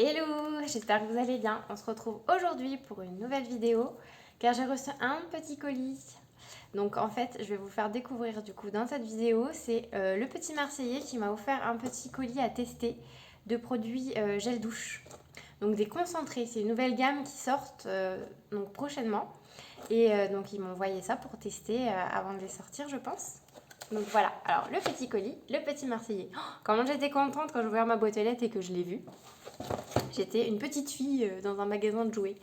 Hello, j'espère que vous allez bien. On se retrouve aujourd'hui pour une nouvelle vidéo car j'ai reçu un petit colis. Donc en fait, je vais vous faire découvrir du coup dans cette vidéo, c'est le petit Marseillais qui m'a offert un petit colis à tester de produits gel douche. Donc des concentrés, c'est une nouvelle gamme qui sort donc prochainement. Et donc ils m'ont envoyé ça pour tester avant de les sortir, je pense. Donc voilà, alors le petit colis, le petit Marseillais. Oh, comment j'étais contente quand j'ai ouvert ma boîte aux lettres et que je l'ai vu. J'étais une petite fille dans un magasin de jouets.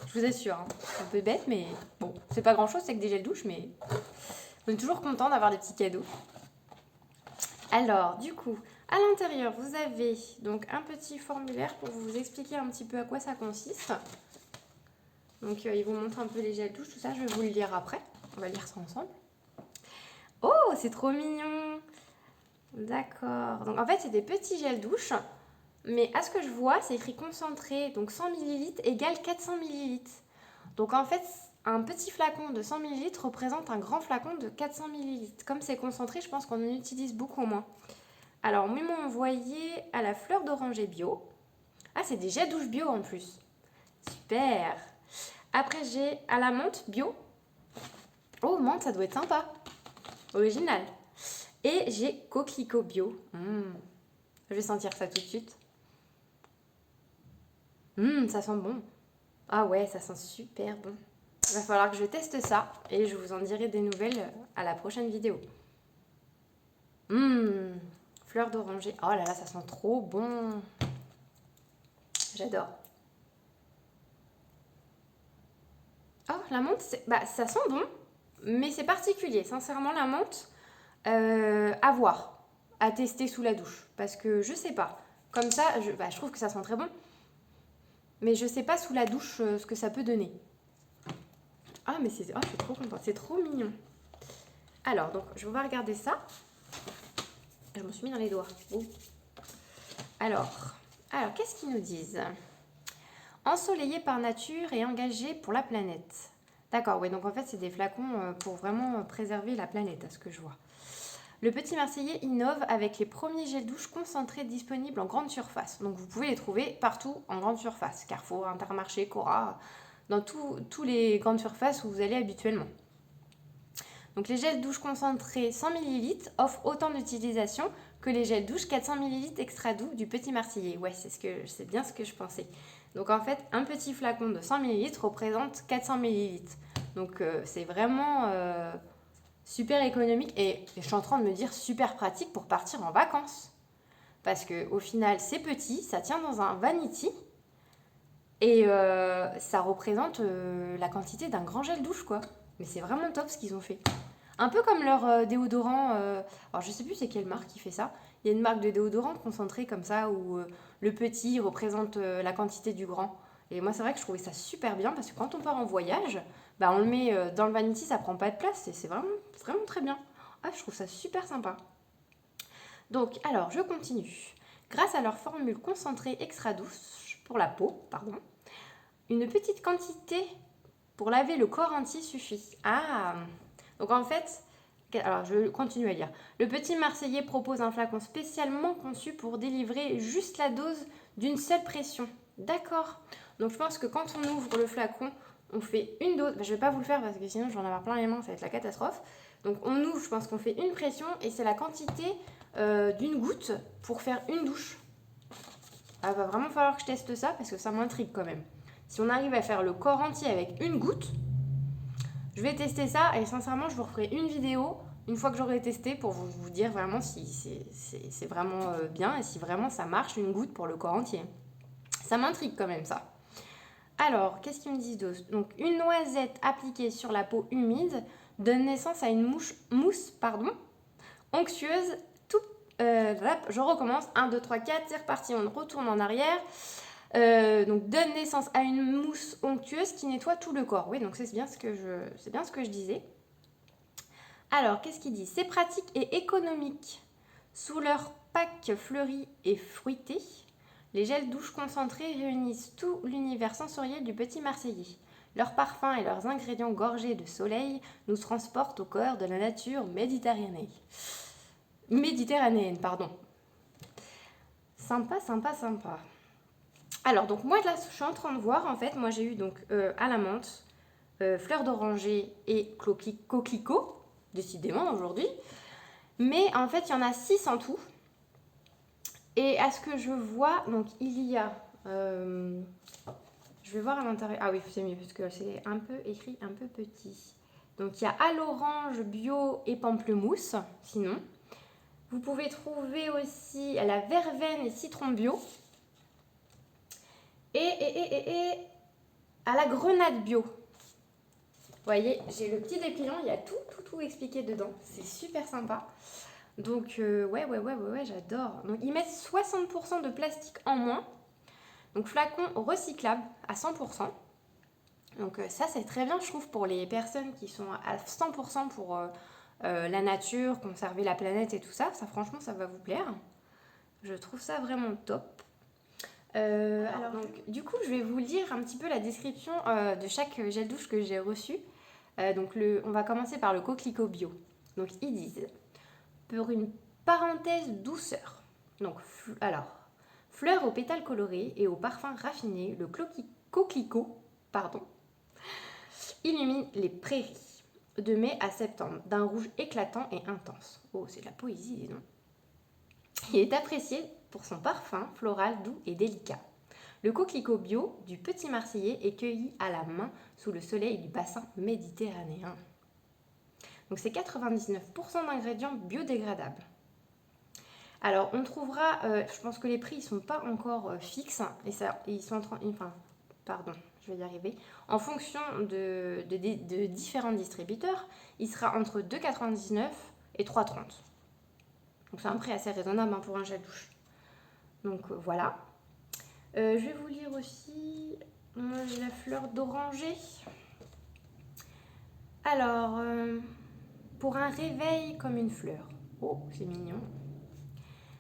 Je vous assure, hein. C'est un peu bête, mais bon, c'est pas grand chose, c'est que des gels douche, mais on est toujours content d'avoir des petits cadeaux. Alors, du coup, à l'intérieur, vous avez donc un petit formulaire pour vous expliquer un petit peu à quoi ça consiste. Donc, il vous montre un peu les gels douche, tout ça, je vais vous le lire après. On va lire ça ensemble. Oh, c'est trop mignon! D'accord. Donc, en fait, c'est des petits gels douche. Mais à ce que je vois, c'est écrit concentré, donc 100 ml égale 400 ml. Donc en fait, un petit flacon de 100 ml représente un grand flacon de 400 ml. Comme c'est concentré, je pense qu'on en utilise beaucoup moins. Alors, ils m'ont envoyé à la fleur d'oranger bio. Ah, c'est des jets douche bio en plus. Super. Après, j'ai à la menthe bio. Oh, menthe, ça doit être sympa. Original. Et j'ai coquelicot bio. Je vais sentir ça tout de suite. Ça sent bon. Ah ouais, ça sent super bon. Il va falloir que je teste ça et je vous en dirai des nouvelles à la prochaine vidéo. Fleur d'oranger. Oh là là, ça sent trop bon. J'adore. Oh, la menthe, ça sent bon, mais c'est particulier. Sincèrement, la menthe, à voir, à tester sous la douche. Parce que je sais pas. Comme ça, je trouve que ça sent très bon. Mais je sais pas sous la douche ce que ça peut donner. Ah, mais je suis trop contente. C'est trop mignon. Alors, donc, je vais regarder ça. Je me suis mis dans les doigts. Oh. Alors, qu'est-ce qu'ils nous disent? Ensoleillé par nature et engagé pour la planète. D'accord, oui, donc en fait, c'est des flacons pour vraiment préserver la planète, à ce que je vois. Le petit Marseillais innove avec les premiers gels douche concentrés disponibles en grande surface. Donc, vous pouvez les trouver partout en grande surface. Carrefour, Intermarché, Cora, dans tous les grandes surfaces où vous allez habituellement. Donc les gels douche concentrés 100 ml offrent autant d'utilisation que les gels douche 400 ml extra doux du petit Marseillais. Ouais, c'est bien ce que je pensais. Donc en fait, un petit flacon de 100 ml représente 400 ml. Donc c'est vraiment super économique et je suis en train de me dire super pratique pour partir en vacances. Parce qu'au final, c'est petit, ça tient dans un vanity et ça représente la quantité d'un grand gel douche, quoi. Mais c'est vraiment top ce qu'ils ont fait. Un peu comme leur déodorant. Alors, je sais plus c'est quelle marque qui fait ça. Il y a une marque de déodorant concentré comme ça où le petit représente la quantité du grand. Et moi, c'est vrai que je trouvais ça super bien parce que quand on part en voyage, on le met dans le vanity, ça prend pas de place et c'est vraiment, vraiment très bien. Ah, je trouve ça super sympa. Donc, alors, je continue. Grâce à leur formule concentrée extra douce pour la peau, une petite quantité pour laver le corps entier suffit. Ah, donc en fait, alors je continue à lire. Le petit Marseillais propose un flacon spécialement conçu pour délivrer juste la dose d'une seule pression. D'accord. Donc je pense que quand on ouvre le flacon, on fait une dose. Je vais pas vous le faire parce que sinon je vais en avoir plein les mains, ça va être la catastrophe. Donc on ouvre, je pense qu'on fait une pression et c'est la quantité d'une goutte pour faire une douche. Il va vraiment falloir que je teste ça parce que ça m'intrigue quand même. Si on arrive à faire le corps entier avec une goutte, je vais tester ça et sincèrement, je vous referai une vidéo une fois que j'aurai testé pour vous dire vraiment si c'est vraiment bien et si vraiment ça marche une goutte pour le corps entier. Ça m'intrigue quand même ça. Alors, qu'est-ce qu'ils me disent d'autre? Donc, une noisette appliquée sur la peau humide donne naissance à une mousse onctueuse. Je recommence. 1, 2, 3, 4, c'est reparti, on retourne en arrière. Donc donne naissance à une mousse onctueuse qui nettoie tout le corps. Oui, donc c'est bien ce que je disais. Alors, qu'est-ce qu'il dit? C'est pratique et économique. Sous leur pack fleuri et fruité, les gels douche concentrés réunissent tout l'univers sensoriel du petit Marseillais. Leurs parfums et leurs ingrédients gorgés de soleil nous transportent au cœur de la nature méditerranéenne. Sympa, sympa, sympa. Alors, donc moi là, je suis en train de voir, en fait, moi j'ai eu donc à la menthe, fleur d'oranger et coquelicot, décidément aujourd'hui. Mais en fait, il y en a 6 en tout. Et à ce que je vois, donc il y a... je vais voir à l'intérieur. Ah oui, c'est mieux parce que c'est un peu écrit un peu petit. Donc il y a à l'orange, bio et pamplemousse, sinon. Vous pouvez trouver aussi à la verveine et citron bio. Et à la grenade bio. Vous voyez, j'ai le petit dépliant, il y a tout expliqué dedans. C'est super sympa. Donc, ouais, j'adore. Donc, ils mettent 60% de plastique en moins. Donc, flacon recyclable à 100%. Donc, ça, c'est très bien, je trouve, pour les personnes qui sont à 100% pour la nature, conserver la planète et tout ça. Ça, franchement, ça va vous plaire. Je trouve ça vraiment top. Alors, donc, du coup, je vais vous lire un petit peu la description de chaque gel douche que j'ai reçu. Donc, on va commencer par le coquelicot bio. Donc, ils disent, pour une parenthèse douceur. Donc, alors, fleurs aux pétales colorés et au parfum raffiné, le coquelicot, illumine les prairies de mai à septembre d'un rouge éclatant et intense. Oh, c'est de la poésie, dis donc. Il est apprécié pour son parfum floral doux et délicat. Le coquelicot bio du Petit Marseillais est cueilli à la main sous le soleil du bassin méditerranéen. Donc c'est 99% d'ingrédients biodégradables. Alors on trouvera, je pense que les prix ne sont pas encore fixes, ils sont je vais y arriver. En fonction de différents distributeurs, il sera entre 2,99 et 3,30. Donc c'est un prix assez raisonnable pour un gel douche. Donc voilà. Je vais vous lire aussi, moi j'ai la fleur d'oranger. Alors, pour un réveil comme une fleur. Oh, c'est mignon.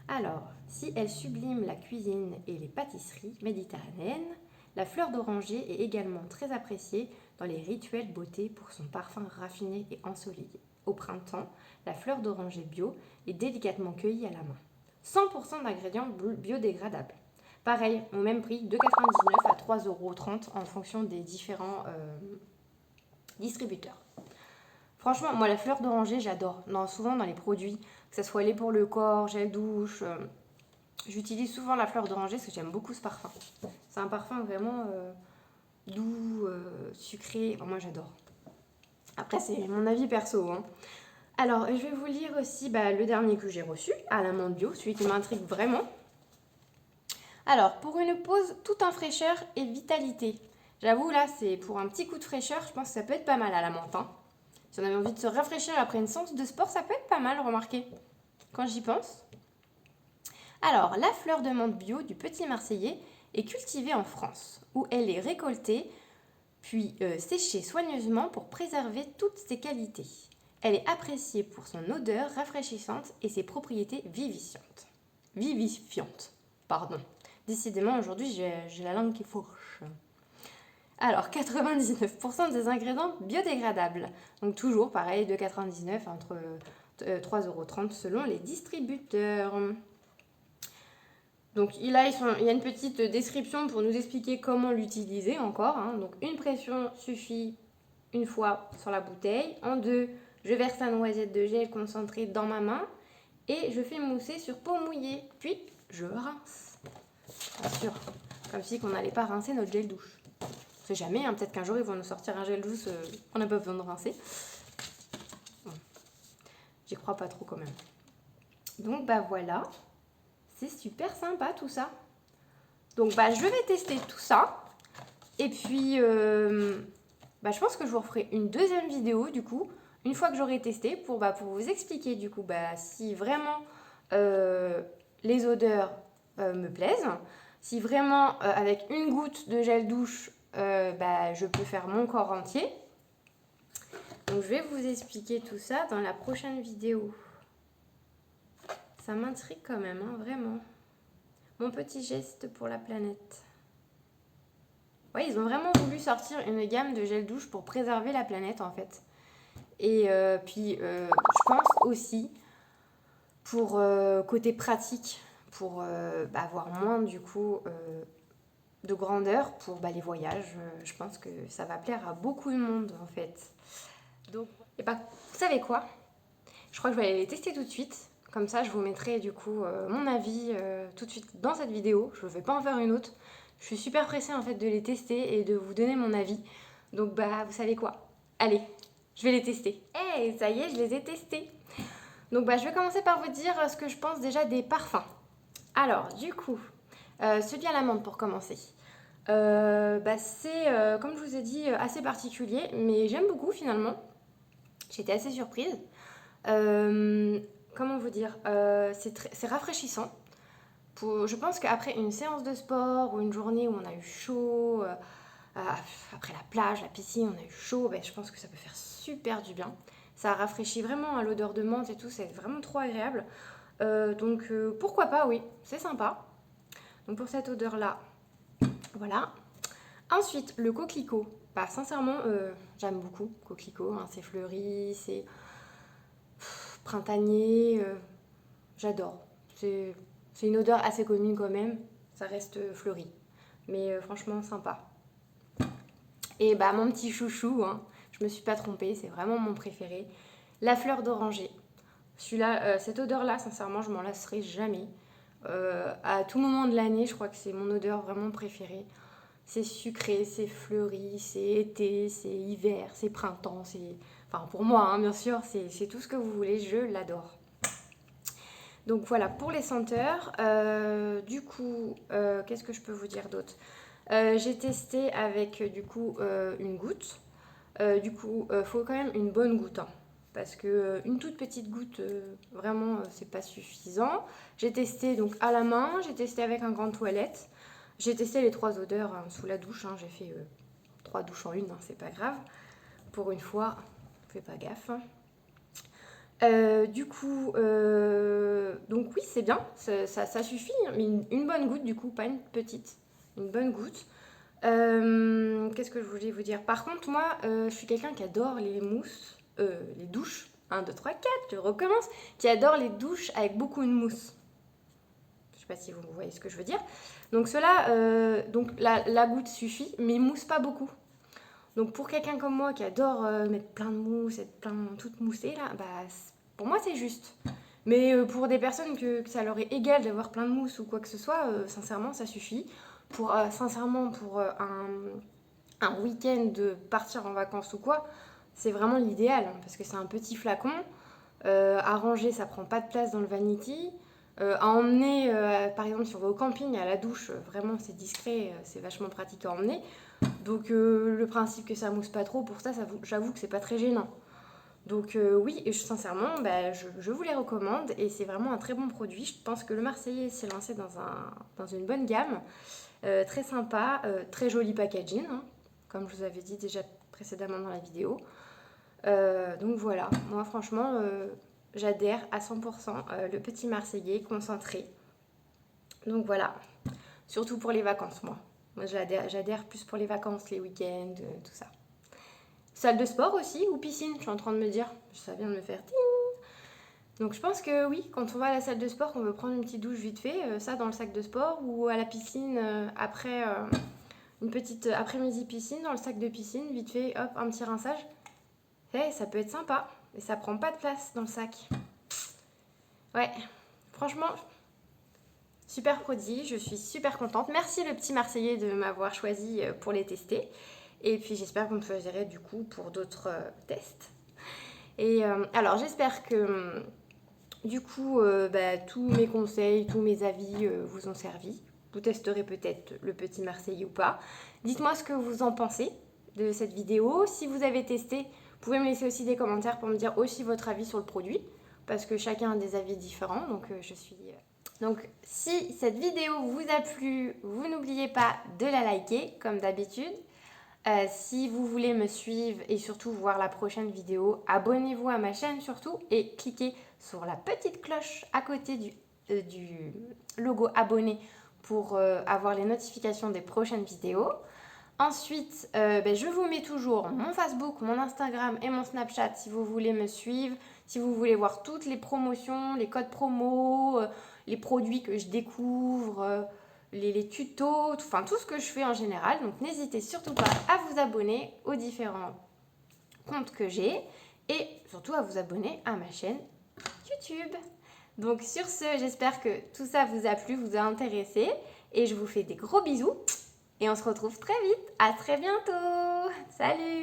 Alors, si elle sublime la cuisine et les pâtisseries méditerranéennes, la fleur d'oranger est également très appréciée dans les rituels beauté pour son parfum raffiné et ensoleillé. Au printemps, la fleur d'oranger bio est délicatement cueillie à la main. 100% d'ingrédients biodégradables. Pareil, au même prix, 2,99 à 3,30 € en fonction des différents distributeurs. Franchement, moi, la fleur d'oranger, j'adore. Souvent dans les produits, que ce soit lait pour le corps, gel douche, j'utilise souvent la fleur d'oranger parce que j'aime beaucoup ce parfum. C'est un parfum vraiment doux, sucré. Moi, j'adore. Après, c'est mon avis perso. Alors, je vais vous lire aussi le dernier que j'ai reçu, à la menthe bio, celui qui m'intrigue vraiment. Alors, pour une pause tout en fraîcheur et vitalité. J'avoue, là, c'est pour un petit coup de fraîcheur, je pense que ça peut être pas mal à la menthe. Si on avait envie de se rafraîchir après une séance de sport, ça peut être pas mal, remarquez, quand j'y pense. Alors, la fleur de menthe bio du Petit Marseillais est cultivée en France, où elle est récoltée, puis séchée soigneusement pour préserver toutes ses qualités. Elle est appréciée pour son odeur rafraîchissante et ses propriétés vivifiantes. Décidément, aujourd'hui, j'ai la langue qui fourche. Alors, 99% des ingrédients biodégradables. Donc toujours, pareil, 2,99 entre 3,30 € selon les distributeurs. Donc il y a une petite description pour nous expliquer comment l'utiliser encore. Donc une pression suffit une fois sur la bouteille. En deux, je verse la noisette de gel concentré dans ma main et je fais mousser sur peau mouillée. Puis je rince. Bien sûr, comme si on n'allait pas rincer notre gel douche. On sait jamais, peut-être qu'un jour ils vont nous sortir un gel douce qu'on n'a pas besoin de rincer. Bon. J'y crois pas trop quand même. Donc voilà, c'est super sympa tout ça. Donc je vais tester tout ça. Et puis je pense que je vous referai une deuxième vidéo du coup, une fois que j'aurai testé, pour vous expliquer du coup si vraiment les odeurs me plaisent. Si vraiment avec une goutte de gel douche je peux faire mon corps entier. Donc je vais vous expliquer tout ça dans la prochaine vidéo. Ça m'intrigue quand même, vraiment. Mon petit geste pour la planète. Ouais, ils ont vraiment voulu sortir une gamme de gel douche pour préserver la planète en fait. Et puis je pense aussi pour côté pratique, pour avoir moins du coup de grandeur pour les voyages. Je pense que ça va plaire à beaucoup de monde en fait. Donc, et vous savez quoi? Je crois que je vais aller les tester tout de suite. Comme ça, je vous mettrai du coup mon avis tout de suite dans cette vidéo. Je ne vais pas en faire une autre. Je suis super pressée en fait de les tester et de vous donner mon avis. Donc vous savez quoi? Allez, je vais les tester. Hey, ça y est, je les ai testés. Donc je vais commencer par vous dire ce que je pense déjà des parfums. Alors, du coup, celui à l'amande pour commencer. C'est, comme je vous ai dit, assez particulier, mais j'aime beaucoup finalement. J'étais assez surprise. Comment vous dire, c'est rafraîchissant. Je pense qu'après une séance de sport ou une journée où on a eu chaud, après la plage, la piscine, on a eu chaud, je pense que ça peut faire super du bien. Ça rafraîchit vraiment à l'odeur de menthe et tout, c'est vraiment trop agréable. Pourquoi pas, oui, c'est sympa. Donc pour cette odeur-là, voilà. Ensuite, le coquelicot. Sincèrement, j'aime beaucoup coquelicot. Hein, c'est fleuri, c'est printanier. J'adore. C'est une odeur assez commune quand même. Ça reste fleuri. Mais franchement, sympa. Et mon petit chouchou, hein, je me suis pas trompée, c'est vraiment mon préféré. La fleur d'oranger. Celui-là, cette odeur-là, sincèrement, je m'en lasserai jamais. À tout moment de l'année, je crois que c'est mon odeur vraiment préférée. C'est sucré, c'est fleuri, c'est été, c'est hiver, c'est printemps, c'est... Enfin, pour moi, hein, bien sûr, c'est tout ce que vous voulez, je l'adore. Donc voilà, pour les senteurs. Du coup, qu'est-ce que je peux vous dire d'autre? J'ai testé avec, du coup, une goutte. Faut quand même une bonne goutte, hein, parce que une toute petite goutte, vraiment, c'est pas suffisant. J'ai testé donc à la main, j'ai testé avec un grand toilette. J'ai testé les 3 odeurs sous la douche, hein. J'ai fait 3 douches en une, hein, c'est pas grave. Pour une fois, fais pas gaffe. Donc oui, c'est bien, ça suffit, hein, mais une bonne goutte du coup, pas une petite, une bonne goutte. Qu'est-ce que je voulais vous dire? Par contre, moi, je suis quelqu'un qui adore les mousses, les douches, 1, 2, 3, 4, je recommence, qui adore les douches avec beaucoup de mousse. Je sais pas si vous voyez ce que je veux dire. Donc la goutte suffit, mais mousse pas beaucoup. Donc pour quelqu'un comme moi qui adore mettre plein de mousse, être toute moussée là, pour moi c'est juste. Mais pour des personnes que ça leur est égal d'avoir plein de mousse ou quoi que ce soit, sincèrement ça suffit. Pour un week-end de partir en vacances ou quoi, c'est vraiment l'idéal, hein, parce que c'est un petit flacon. À ranger, ça prend pas de place dans le vanity. À emmener, par exemple, sur vos campings à la douche, vraiment c'est discret, c'est vachement pratique à emmener. Donc le principe que ça mousse pas trop, pour ça, j'avoue que c'est pas très gênant. Donc oui, et sincèrement, je vous les recommande et c'est vraiment un très bon produit. Je pense que le Marseillais s'est lancé dans une bonne gamme, très sympa, très joli packaging, hein, comme je vous avais dit déjà précédemment dans la vidéo. Donc voilà, moi franchement, j'adhère à 100% le petit Marseillais concentré. Donc voilà, surtout pour les vacances, moi. Moi, j'adhère plus pour les vacances, les week-ends, tout ça. Salle de sport aussi, ou piscine, je suis en train de me dire. Ça vient de me faire ting. Donc je pense que oui, quand on va à la salle de sport, qu'on veut prendre une petite douche vite fait, ça dans le sac de sport, ou à la piscine après une petite après-midi piscine, dans le sac de piscine, vite fait, hop, un petit rinçage. Ça peut être sympa, et ça prend pas de place dans le sac. Ouais, franchement, super produit, je suis super contente. Merci le petit Marseillais de m'avoir choisi pour les tester. Et puis j'espère que vous me choisirez du coup pour d'autres tests. Et alors j'espère que du coup tous mes conseils, tous mes avis vous ont servi. Vous testerez peut-être le petit Marseillais ou pas. Dites-moi ce que vous en pensez de cette vidéo. Si vous avez testé, vous pouvez me laisser aussi des commentaires pour me dire aussi votre avis sur le produit. Parce que chacun a des avis différents. Donc si cette vidéo vous a plu, vous n'oubliez pas de la liker comme d'habitude. Si vous voulez me suivre et surtout voir la prochaine vidéo, abonnez-vous à ma chaîne surtout et cliquez sur la petite cloche à côté du logo abonné pour avoir les notifications des prochaines vidéos. Ensuite, je vous mets toujours mon Facebook, mon Instagram et mon Snapchat si vous voulez me suivre, si vous voulez voir toutes les promotions, les codes promo, les produits que je découvre, les tutos, tout ce que je fais en général. Donc n'hésitez surtout pas à vous abonner aux différents comptes que j'ai et surtout à vous abonner à ma chaîne YouTube. Donc sur ce, j'espère que tout ça vous a plu, vous a intéressé et je vous fais des gros bisous et on se retrouve très vite. À très bientôt. Salut!